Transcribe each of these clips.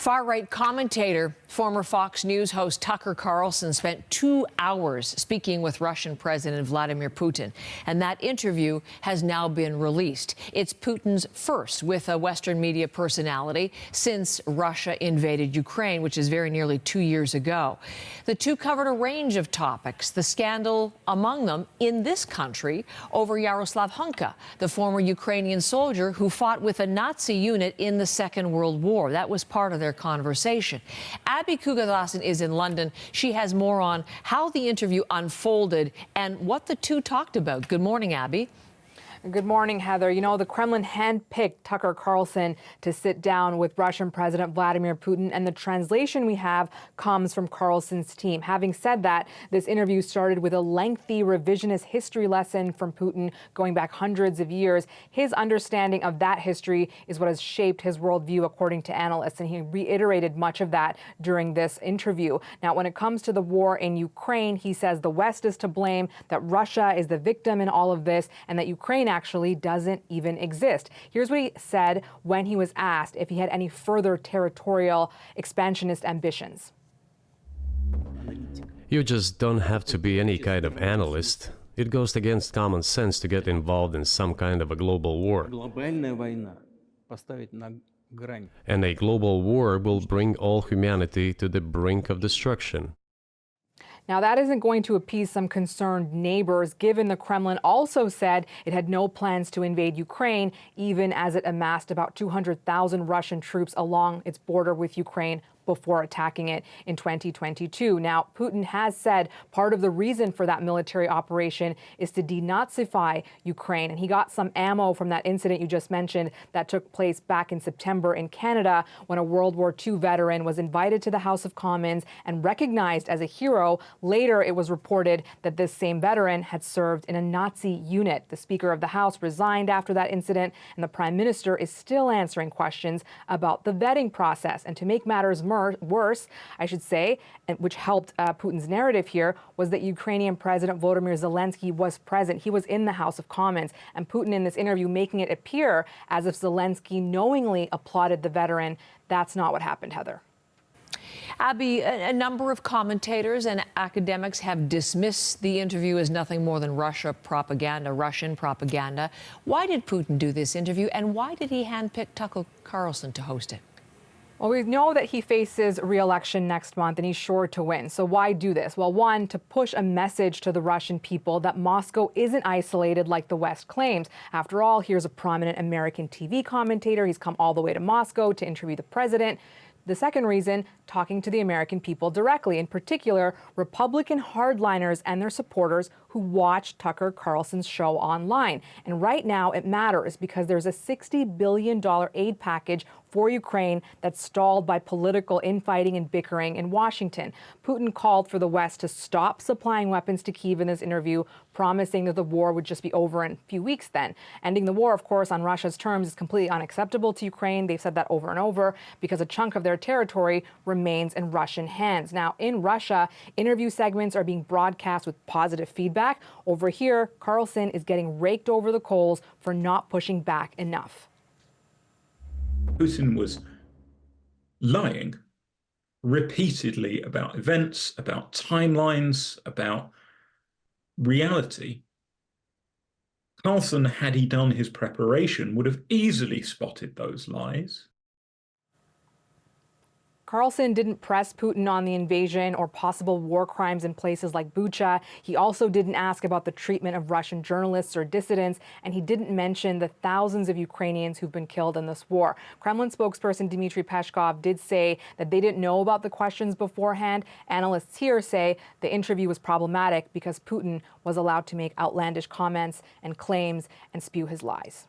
Far-right commentator, former Fox News host Tucker Carlson spent 2 hours speaking with Russian President Vladimir Putin, and that interview has now been released. It's Putin's first with a Western media personality since Russia invaded Ukraine, which is very nearly 2 years ago. The two covered a range of topics, the scandal among them in this country over Yaroslav Hunka, the former Ukrainian soldier who fought with a Nazi unit in the Second World War. That was part of their conversation. Abby Kugathasan is in London. She has more on how the interview unfolded and what the two talked about. Good morning, Abby. Good morning, Heather. You know, the Kremlin handpicked Tucker Carlson to sit down with Russian President Vladimir Putin, and the translation we have comes from Carlson's team. Having said that, this interview started with a lengthy revisionist history lesson from Putin going back hundreds of years. His understanding of that history is what has shaped his worldview, according to analysts, and he reiterated much of that during this interview. Now, when it comes to the war in Ukraine, he says the West is to blame, that Russia is the victim in all of this, and that Ukraine actually doesn't even exist. Here's what he said when he was asked if he had any further territorial expansionist ambitions. You just don't have to be any kind of analyst. It goes against common sense to get involved in some kind of a global war. And a global war will bring all humanity to the brink of destruction. Now, that isn't going to appease some concerned neighbors, given the Kremlin also said it had no plans to invade Ukraine, even as it amassed about 200,000 Russian troops along its border with Ukraine before attacking it in 2022. Now, Putin has said part of the reason for that military operation is to denazify Ukraine. And he got some ammo from that incident you just mentioned that took place back in September in Canada when a World War II veteran was invited to the House of Commons and recognized as a hero. Later, it was reported that this same veteran had served in a Nazi unit. The Speaker of the House resigned after that incident, and the Prime Minister is still answering questions about the vetting process. And to make matters worse, I should say, which helped Putin's narrative here, was that Ukrainian President Volodymyr Zelenskyy was present. He was in the House of Commons, and Putin in this interview making it appear as if Zelenskyy knowingly applauded the veteran. That's not what happened, Heather. Abby, a number of commentators and academics have dismissed the interview as nothing more than Russian propaganda. Why did Putin do this interview, and why did he handpick Tucker Carlson to host it? Well, we know that he faces re-election next month and he's sure to win. So why do this? Well, one, to push a message to the Russian people that Moscow isn't isolated like the West claims. After all, here's a prominent American TV commentator. He's come all the way to Moscow to interview the president. The second reason, talking to the American people directly, in particular, Republican hardliners and their supporters who watch Tucker Carlson's show online. And right now it matters because there's a $60 billion aid package for Ukraine that's stalled by political infighting and bickering in Washington. Putin called for the West to stop supplying weapons to Kyiv in this interview, promising that the war would just be over in a few weeks then. Ending the war, of course, on Russia's terms is completely unacceptable to Ukraine. They've said that over and over because a chunk of their territory remains in Russian hands. Now, in Russia, interview segments are being broadcast with positive feedback. Over here, Carlson is getting raked over the coals for not pushing back enough. Putin was lying repeatedly about events, about timelines, about reality. Carlson, had he done his preparation, would have easily spotted those lies. Carlson didn't press Putin on the invasion or possible war crimes in places like Bucha. He also didn't ask about the treatment of Russian journalists or dissidents, and he didn't mention the thousands of Ukrainians who've been killed in this war. Kremlin spokesperson Dmitry Peskov did say that they didn't know about the questions beforehand. Analysts here say the interview was problematic because Putin was allowed to make outlandish comments and claims and spew his lies.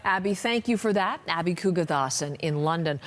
Abby, thank you for that. Abby Kugathasan in London.